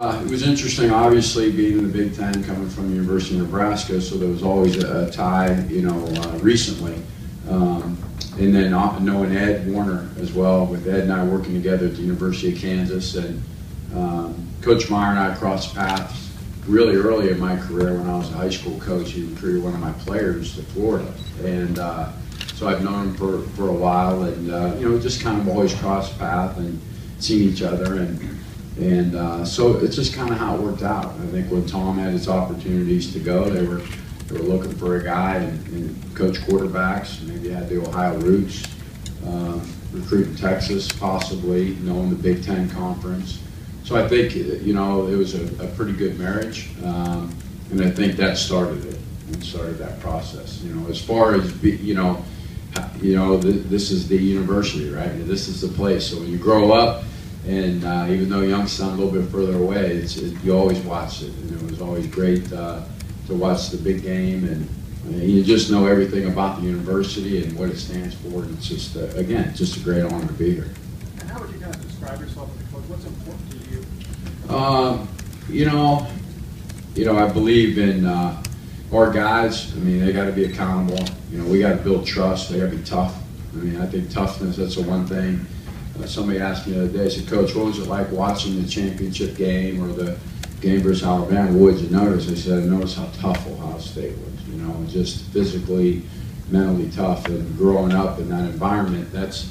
It was interesting, obviously, being in the Big Ten, coming from the University of Nebraska, so there was always a tie, recently. And then knowing Ed Warner as well, with Ed and I working together at the University of Kansas. And Coach Meyer and I crossed paths really early in my career when I was a high school coach. He recruited one of my players to Florida. And so I've known him for a while, and just kind of always crossed paths and seen each other. And so it's just kind of how it worked out. I think when Tom had his opportunities to go, they were looking for a guy and coach quarterbacks. Maybe had the Ohio roots, recruit in Texas, possibly knowing the Big Ten conference. So I think it was a pretty good marriage, and I think that started it and started that process. As far as this is the university, right? This is the place. So when you grow up. And even though Youngstown a little bit further away, you always watch it, and it was always great to watch the big game, and you just know everything about the university and what it stands for. And it's just, again, just a great honor to be here. And how would you kind of describe yourself as a coach? What's important to you? I believe in our guys. I mean, they got to be accountable. We got to build trust. They got to be tough. I mean, I think toughness, that's the one thing. Somebody asked me the other day, I said, Coach, what was it like watching the championship game or the game versus Alabama? What did you notice? I said, I noticed how tough Ohio State was, just physically, mentally tough. And growing up in that environment, that's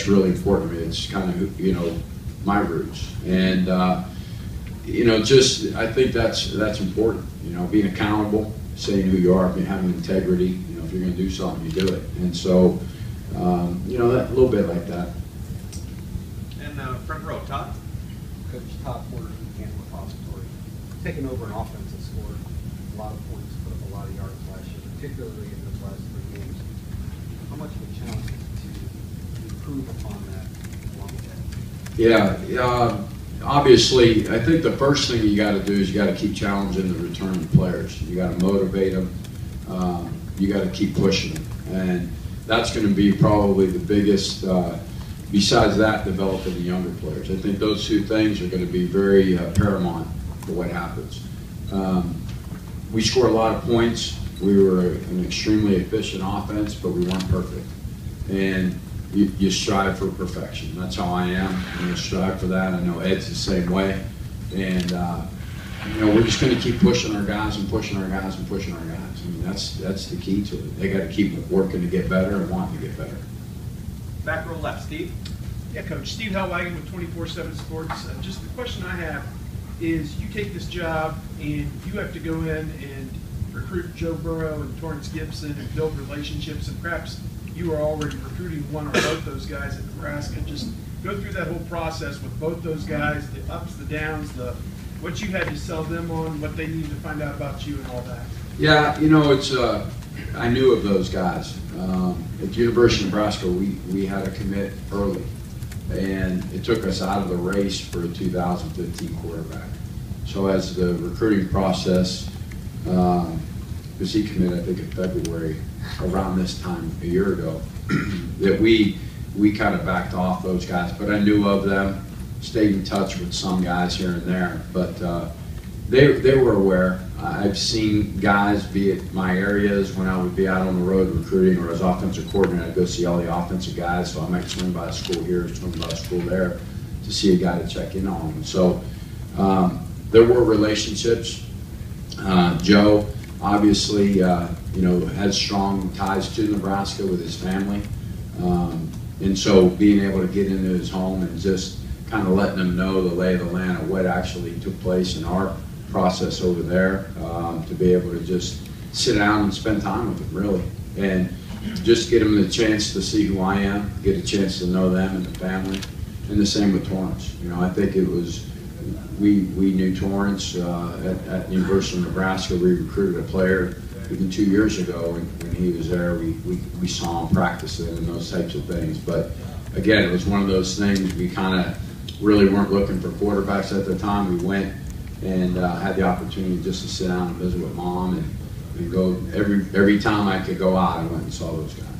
really important to me. It's kind of, my roots. And, I think that's important, being accountable, saying who you are, having integrity. If you're going to do something, you do it. And so, that a little bit like that. Front row, Todd. Coach Todd Porter from Canton Repository. Taking over an offense that scored a lot of points, put up a lot of yards last year, particularly in those last 3 games. How much of a challenge is it to improve upon that along the way? Yeah, obviously, I think the first thing you got to do is you got to keep challenging the returning players. You got to motivate them. You got to keep pushing them, and that's going to be probably the biggest. Besides that, developing the younger players. I think those two things are going to be very paramount for what happens. We scored a lot of points. We were an extremely efficient offense, but we weren't perfect. And you strive for perfection. That's how I am. I'm going to strive for that. I know Ed's the same way. And we're just going to keep pushing our guys and pushing our guys and pushing our guys. I mean, that's the key to it. They got to keep working to get better and wanting to get better. Back row left, Steve. Yeah, Coach. Steve Hellwagon with 24/7 Sports. Just the question I have is, you take this job and you have to go in and recruit Joe Burrow and Torrance Gibson and build relationships, and perhaps you are already recruiting one or both those guys at Nebraska. Just go through that whole process with both those guys, the ups, the downs, what you had to sell them on, what they needed to find out about you, and all that. Yeah, it's I knew of those guys. At the University of Nebraska, we had to commit early, and it took us out of the race for a 2015 quarterback. So as the recruiting process, because he committed, I think, in February, around this time a year ago, that we kind of backed off those guys. But I knew of them, stayed in touch with some guys here and there, but they were aware. I've seen guys be at my areas when I would be out on the road recruiting, or as offensive coordinator, I'd go see all the offensive guys. So I might swing by a school here, swing by a school there to see a guy to check in on them. So there were relationships. Joe obviously, has strong ties to Nebraska with his family. And so being able to get into his home and just kind of letting them know the lay of the land of what actually took place in our process over there, to be able to just sit down and spend time with them, really, and just get them the chance to see who I am, get a chance to know them and the family, and the same with Torrance. I think it was, we knew Torrance at the University of Nebraska. We recruited a player even 2 years ago when he was there. We saw him practicing and those types of things. But again, it was one of those things, we kind of really weren't looking for quarterbacks at the time. We went and had the opportunity just to sit down and visit with Mom and go every time I could go out, I went and saw those guys.